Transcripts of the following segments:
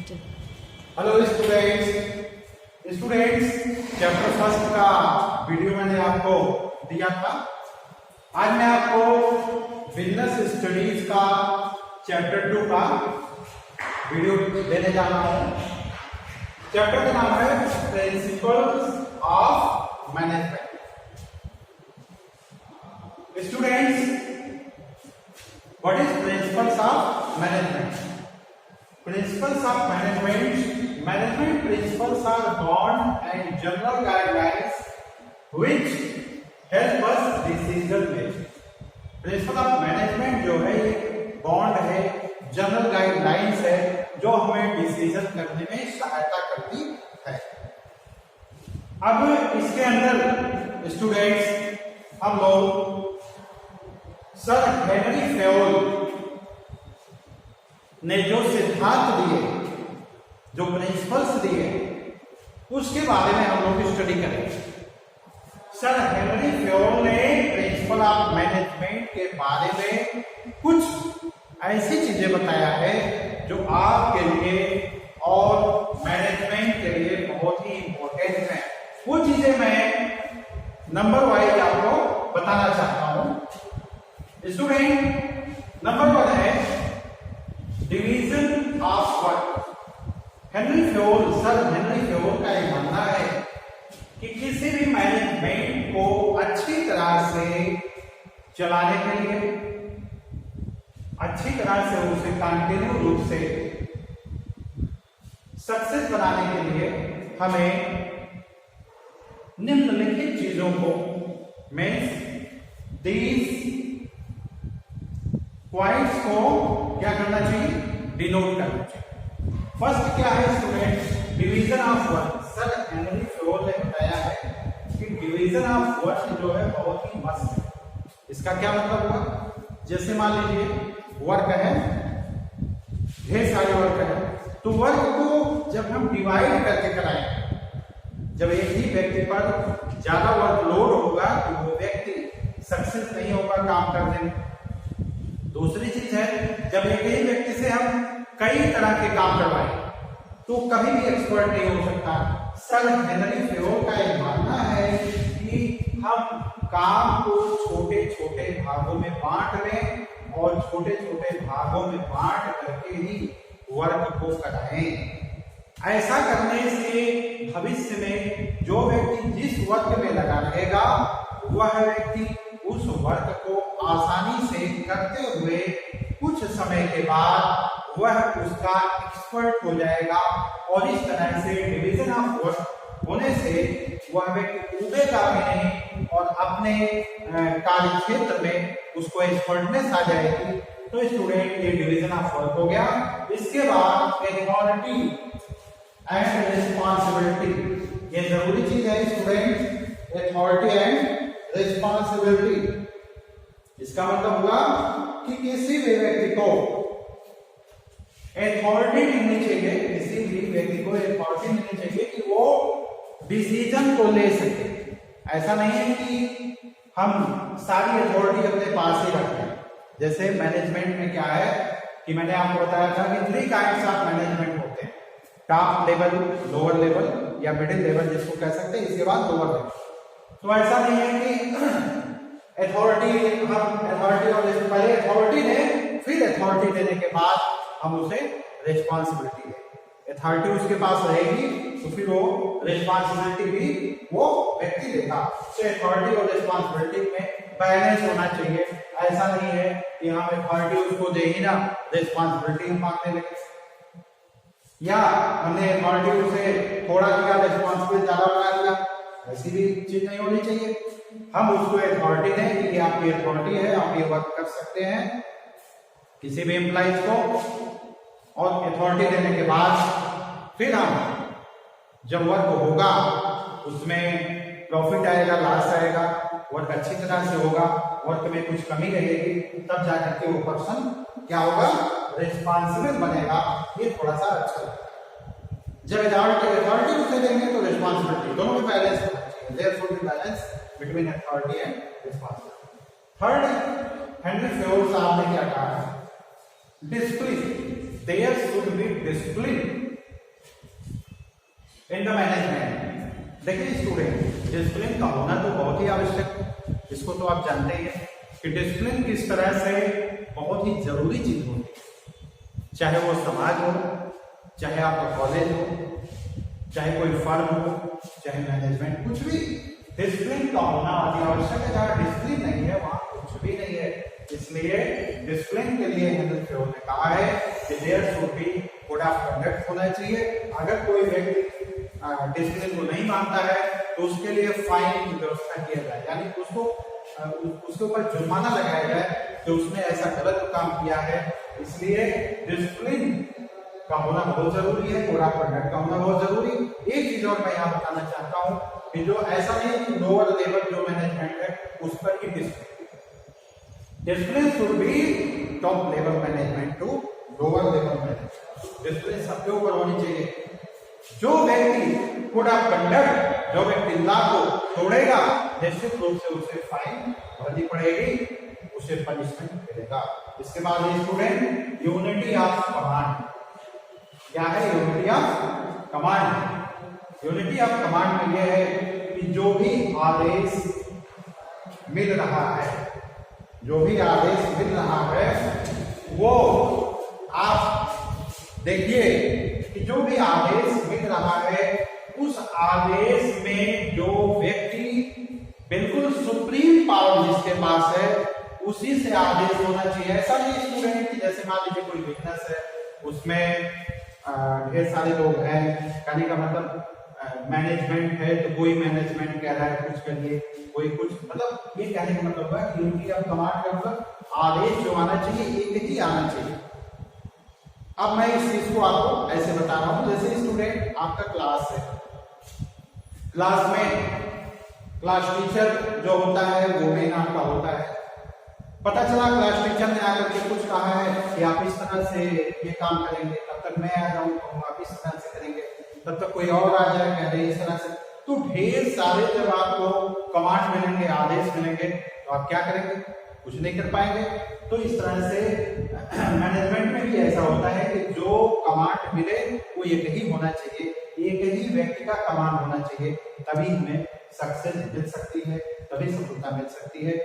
Hello students, chapter first का video मैंने आपको दिया था। आज मैं आपको बिजनेस स्टडीज का चैप्टर 2 का वीडियो देने जा रहा हूँ। चैप्टर का नाम है principles of management. Students, what is principles of management? Principles of management principles are broad and general guidelines which help us decision making. Principle of management जो है ये बॉन्ड है, जनरल गाइडलाइंस है जो हमें डिसीजन करने में सहायता करती है। अब इसके अंदर स्टूडेंट्स हम लोग सर हेनरी फेयोल ने जो सिद्धांत दिए, जो प्रिंसिपल्स दिए, उसके बारे में हम लोग स्टडी करेंगे। सर हेनरी फेयोल ने प्रिंसिपल ऑफ मैनेजमेंट के बारे में कुछ ऐसी चीजें बताया है जो आपके लिए और मैनेजमेंट के लिए बहुत ही इंपॉर्टेंट है। वो चीजें मैं नंबर वाइज आपको बताना चाहता हूं। स्टूडेंट, नंबर 1 है division of work. Sir Henry Fayol का यह मानना है कि किसी भी मैनेजमेंट को अच्छी तरह से चलाने के लिए, अच्छी तरह से उसे कंटिन्यू रूप से सक्सेस बनाने के लिए हमें निम्नलिखित चीजों को मीन्स दीज पॉइंट्स को क्या करना चाहिए, डिनोट करना चाहिए। फर्स्ट क्या है students, division of work. Sir Henry Fayol ने बताया है कि डिवीजन ऑफ वर्क जो है बहुत ही मस्त है। इसका क्या मतलब हुआ, जैसे मान लीजिए वर्क है, ढेर सारे वर्क है, तो वर्क को जब हम डिवाइड करके कराएंगे, जब एक ही व्यक्ति पर ज्यादा वर्कलोड होगा तो वो व्यक्ति सक्सेस नहीं होगा काम करने में। दूसरी चीज है, जब एक ही व्यक्ति से हम कई तरह के काम करवाएं तो कभी भी एक्सपर्ट नहीं हो सकता। सर हेनरी फेयोल का यह मानना है कि हम काम को छोटे छोटे भागों में बांट लें और छोटे छोटे भागों में बांट करके ही वर्क को कराएं। ऐसा करने से भविष्य में जो व्यक्ति जिस वर्क में लगा रहेगा वह व्यक्ति उस वर्क को आसानी से करते हुए कुछ समय के बाद वह उसका एक्सपर्ट हो जाएगा और इस तरह से डिवीजन ऑफ वर्क होने से वह व्यक्ति उबेगा भी नहीं और अपने कार्य क्षेत्र में उसको एक्सपर्टनेस आ जाएगी। तो स्टूडेंट, ये डिवीजन ऑफ वर्क हो गया। इसके बाद अथॉरिटी एंड रिस्पॉन्सिबिलिटी, ये जरूरी चीज है स्टूडेंट, अथॉरिटी एंड रिस्पॉन्सिबिलिटी। इसका मतलब हुआ कि किसी भी व्यक्ति को अथॉरिटी मिलनी चाहिए, किसी भी व्यक्ति को अथॉरिटी मिलनी चाहिए कि वो डिसीजन को ले सके। ऐसा नहीं है कि हम सारी अथॉरिटी अपने पास ही रखते हैं। जैसे मैनेजमेंट में क्या है कि मैंने आपको बताया था कि 3 काइंड्स ऑफ मैनेजमेंट होते हैं, टॉप लेवल, लोअर लेवल या मिडिल लेवल जिसको कह सकते हैं, इसके बाद लोअर लेवल। तो ऐसा नहीं है कि अथॉरिटी और पहले अथॉरिटी दें, फिर अथॉरिटी देने के बाद हम उसे रिस्पॉन्सिबिलिटी दें। अथॉरिटी उसके पास रहेगी तो फिर वो रिस्पॉन्सिबिलिटी भी वो व्यक्ति लेगा। तो अथॉरिटी और रिस्पॉन्सिबिलिटी में बैलेंस होना चाहिए। ऐसा नहीं है कि हम अथॉरिटी उसको दे ही ना, रिस्पॉन्सिबिलिटी हम मांगने लगे, या हमने अथॉरिटी उसे थोड़ा दिया, रिस्पॉन्सिबिलिटी ज्यादा बना दिया। ऐसी भी चीज नहीं होनी चाहिए। हम उसको अथॉरिटी दें कि ये आपकी अथॉरिटी है, आप ये वर्क कर सकते हैं किसी भी एम्प्लॉइज को, और अथॉरिटी देने के बाद फिर हम जब वर्क होगा उसमें प्रॉफिट आएगा, लॉस आएगा, वर्क अच्छी तरह से होगा, वर्क में कुछ कमी रहेगी, तब जाकर के वो पर्सन क्या होगा, रिस्पॉन्सिबल बनेगा। ये थोड़ा सा अच्छा लगता है। जब अथॉरिटी उसे देंगे तो रिस्पॉन्सिबिलिटी, दोनों में बैलेंस होना चाहिए। There should be balance between authority and responsibility. Third, Henri Fayol साहब ने क्या कहा, discipline, there should be discipline in the management. देखिए स्टूडेंट, डिसिप्लिन का होना तो बहुत ही आवश्यक है, इसको तो आप जानते ही हैं कि डिसिप्लिन किस तरह से बहुत ही जरूरी चीज होती है। चाहे वो समाज हो, चाहे आपका कॉलेज हो, चाहे कोई फर्म हो, चाहे मैनेजमेंट, कुछ भी डिसिप्लिन का होना अति आवश्यक है। जहाँ डिसिप्लिन नहीं है वहां कुछ भी नहीं है। इसलिए डिसिप्लिन के लिए हेनरी फेयोल ने कहा है कि there should be code of conduct होना चाहिए। अगर कोई व्यक्ति डिसिप्लिन को नहीं मानता है तो उसके लिए फाइन की व्यवस्था किया जाए, यानी उसको उसके ऊपर जुर्माना लगाया जाए कि उसने ऐसा गलत काम किया है। इसलिए डिसिप्लिन का होना बहुत जरूरी है, कोड ऑफ कंडक्ट का होना बहुत जरूरी। एक चीज और मैं यहाँ बताना चाहता हूँ कि जो ऐसा नहीं कि लोअर लेवल जो मैनेजमेंट है उस पर ही discipline should be top level management to lower level management. Discipline सबके ऊपर होनी चाहिए। जो व्यक्ति कोड ऑफ कंडक्ट, जो व्यक्ति लॉ को तोड़ेगा, निश्चित रूप से उसे फाइन भरनी पड़ेगी, उसे पनिशमेंट मिलेगा। इसके बाद स्टूडेंट, यूनिटी ऑफ कमांड। क्या है unity of command? Unity of command में यह है कि जो भी आदेश मिल रहा है, जो भी आदेश मिल रहा है वो आप देखिए कि जो भी आदेश मिल रहा है उस आदेश में जो व्यक्ति बिल्कुल सुप्रीम पावर जिसके पास है उसी से आदेश होना चाहिए। ऐसा नहीं स्टूडेंट कि जैसे मान लीजिए कोई बिजनेस है, उसमें ढेर सारे लोग हैं, कहने का मतलब मैनेजमेंट है तो कोई मैनेजमेंट कह रहा है कुछ करिए, कोई कुछ, मतलब ये कहने का मतलब है कि यूनिटी ऑफ कमांड का मतलब आदेश जो आना चाहिए एक ही आना चाहिए। अब मैं इस चीज को आपको ऐसे बता रहा हूं, जैसे स्टूडेंट आपका क्लास है, क्लास में क्लास टीचर जो होता है वो मेन आपका होता है। पता चला क्लास टीचर ने आकर के कुछ कहा है कि आप इस तरह से ये काम करेंगे, तब तक मैं आ जाऊं तो आप इस तरह से करेंगे, तब तक कोई और आ जाए कह रहे इस तरह से। तो ढेर सारे जब आपको कमांड मिलेंगे, आदेश मिलेंगे, तो आप क्या करेंगे? कुछ नहीं कर पाएंगे। तो इस तरह से मैनेजमेंट में भी ऐसा होता है कि जो कमांड मिले वो एक ही होना चाहिए, एक ही व्यक्ति का कमांड होना चाहिए, तभी हमें सक्सेस मिल सकती है, तभी सफलता मिल सकती है।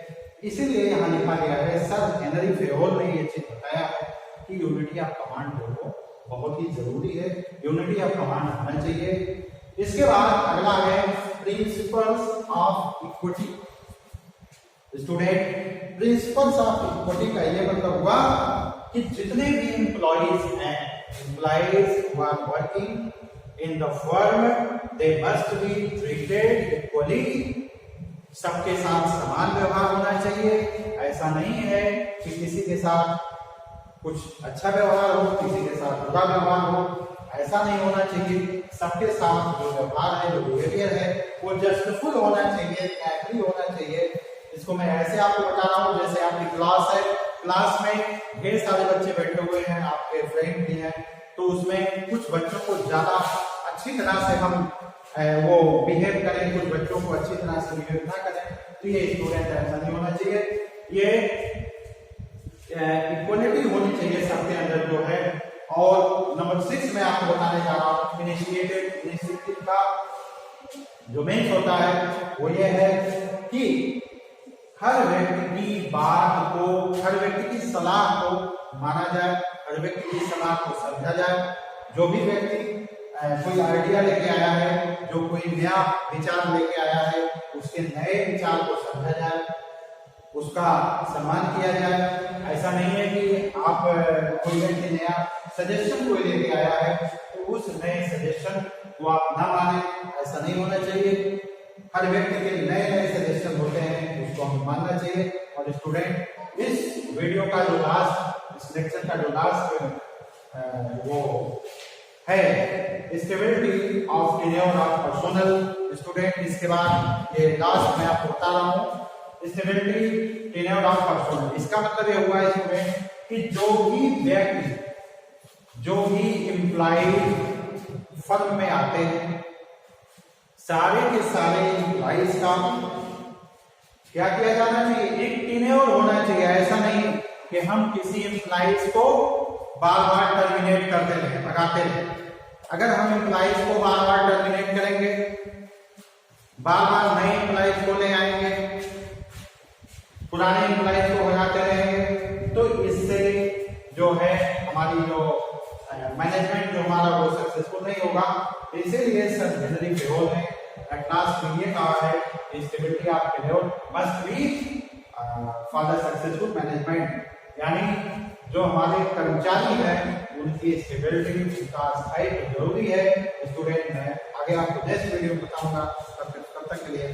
इसीलिए यहाँ लिखा गया है, सर हेनरी फेयोल ने ये चीज बताया है कि यूनिटी ऑफ कमांड जो बहुत ही जरूरी है, यूनिटी ऑफ कमांड होना चाहिए। इसके बाद अगला है principles of equity. Student, principles of equity का ये मतलब हुआ कि जितने भी एम्प्लॉइज हैं, employees who are working in the firm, they must be treated equally. सबके साथ समान व्यवहार होना चाहिए। ऐसा नहीं है कि किसी के साथ कुछ अच्छा व्यवहार हो, किसी के साथ बुरा व्यवहार हो, ऐसा नहीं होना चाहिए। सबके साथ जो व्यवहार है, जो बिहेवियर है, वो जस्टफुल होना चाहिए, न्यायी होना चाहिए। इसको मैं ऐसे आपको बता रहा हूँ, जैसे आपकी क्लास है, क्लास में ढेर सारे बच्चे बैठे हुए हैं, आपके फ्रेंड भी हैं, तो उसमें कुछ बच्चों को ज्यादा अच्छी तरह से हम वो बिहेव करें, कुछ बच्चों को अच्छी तरह से बिहेव ना करें, तो ये स्टूडेंट ऐसा नहीं होना चाहिए। ये इक्वलिटी होनी चाहिए सबके अंदर जो है। और नंबर 6 में आपको बताने जा रहा हूँ, इनिशिएटिव का जो मेन होता है वो ये है कि हर व्यक्ति की बात को, हर व्यक्ति की सलाह को माना जाए, हर व्यक्ति की सलाह को समझा जाए। जो भी व्यक्ति कोई आइडिया लेके आया है, जो कोई नया विचार लेके आया है, उसके नए विचार को समझा जाए, उसका सम्मान किया जाए। ऐसा नहीं है कि आप कोई व्यक्ति नया सजेशन कोई लेके आया है तो उस नए सजेशन को आप ना माने, ऐसा नहीं होना चाहिए। हर व्यक्ति के नए नए सजेशन होते हैं, उसको हमें मानना चाहिए। और स्टूडेंट, इस वीडियो का जो लास्ट, इस लेक्चर का जो लास्ट वो है stability of tenure of personnel. Student, इसके बाद ये लास्ट मैं आपको बता रहा हूँ, स्टेबिलिटी टेन्योर ऑफ पर्सोनल। इसका मतलब ये हुआ स्टूडेंट कि जो भी व्यक्ति, जो भी एम्प्लॉय फर्म में आते हैं, सारे के सारे एम्प्लॉइज का क्या किया जाना चाहिए? एक टेन्योर होना चाहिए। ऐसा नहीं कि हम किसी एम्प्लॉइज को बार बार टर्मिनेट करते रहे, भगाते रहे, अगर हम एम्प्लॉइज को बार बार टर्मिनेट करेंगे, बार बार नए एम्प्लॉइज को ले आएंगे, पुराने एम्प्लॉइज को हटाते रहेंगे, तो इससे जो है हमारी जो मैनेजमेंट जो हमारा वो सक्सेसफुल नहीं होगा। इसीलिए सर हेनरी फेयोल ने एट लास्ट में ये कहा है stability of payroll must be for the successful management, यानी जो हमारे कर्मचारी हैं उनकी स्टेबिलिटी, उनका स्थायित्व जरूरी है। स्टूडेंट, मैं आगे आपको नेक्स्ट वीडियो बताऊंगा। तब तक के लिए